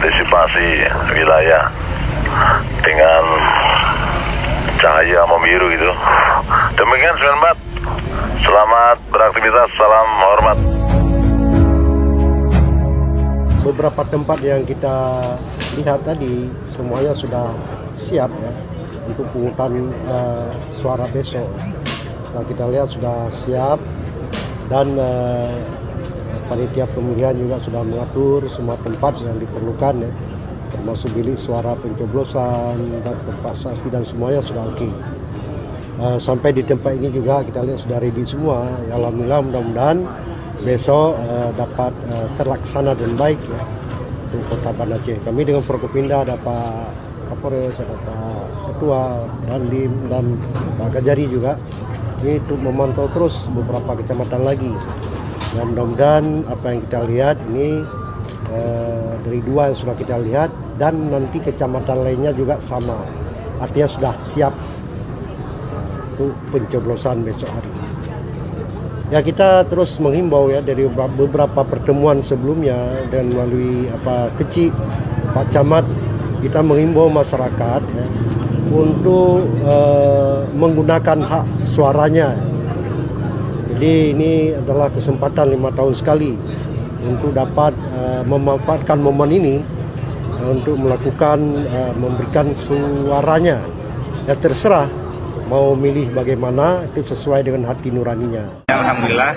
mengantisipasi wilayah dengan cahaya membiru gitu. Demikian 94. Selamat beraktivitas, salam hormat. Beberapa tempat yang kita lihat tadi semuanya sudah siap ya untuk pungutan suara besok. Nah, kita lihat sudah siap dan panitia pemilihan juga sudah mengatur semua tempat yang diperlukan ya, termasuk bilik suara pencoblosan dan tempat saksi dan semuanya sudah oke. Sampai di tempat ini juga kita lihat sudah ready semua. Ya, alhamdulillah, mudah-mudahan besok dapat terlaksana dengan baik ya untuk Kota Banda Aceh. Kami dengan Forkopimda ada Pak Kapolres, ada Pak Ketua Dandim dan Pak Kajari juga. Ini untuk memantau terus beberapa kecamatan lagi. Ya, mudah-mudahan apa yang kita lihat ini dari 2 yang sudah kita lihat dan nanti kecamatan lainnya juga sama. Artinya sudah siap untuk pencoblosan besok hari. Ya, kita terus menghimbau ya dari beberapa pertemuan sebelumnya dan melalui kecil Pak Camat, kita menghimbau masyarakat ya, untuk menggunakan hak suaranya. Jadi ini adalah kesempatan 5 tahun sekali untuk dapat memanfaatkan momen ini untuk melakukan memberikan suaranya. Ya, terserah mau milih bagaimana, itu sesuai dengan hati nuraninya. Alhamdulillah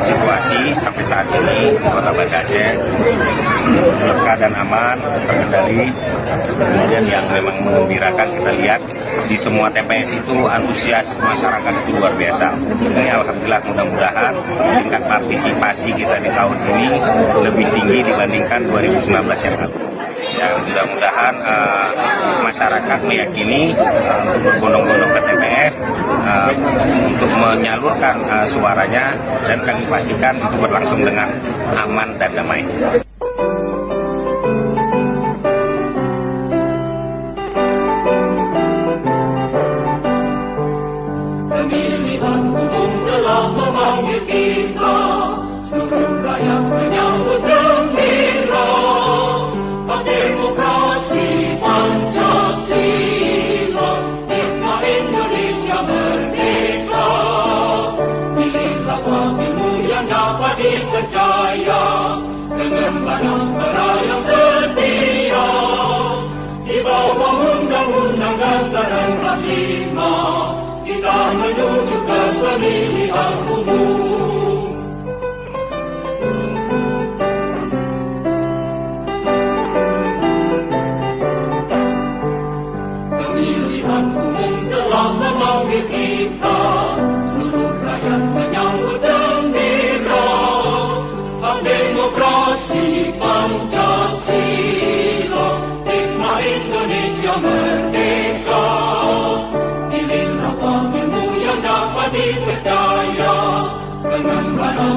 situasi sampai saat ini Kota Banda Aceh keadaan aman, terkendali. Kemudian yang memang mengembirakan kita lihat di semua TPS itu antusias masyarakat itu luar biasa. Ini alhamdulillah, mudah-mudahan tingkat partisipasi kita di tahun ini lebih tinggi dibandingkan 2019 yang lalu. Ya, mudah-mudahan masyarakat meyakini untuk berbondong-bondong ke TPS untuk menyalurkan suaranya, dan kami pastikan itu berlangsung dengan aman dan damai. Pemilihan umum telah memanggil kita, seluruh rakyat menyambut gembira. Demokrasi Pancasila, hikmah Indonesia merdeka. Pilihlah wakilmu yang dapat dipercaya, dengan bara yang setia. Di bawah Undang-Undang Dasar 45, kita menuju ke pemilihan umum. Pemilihan umum telah memanggil kita, seluruh rakyat menyambut gembira. Hak demokrasi Pancasila, hikmah Indonesia merdeka. Pilihlah wakilmu yang dapat dipercaya, dengan bara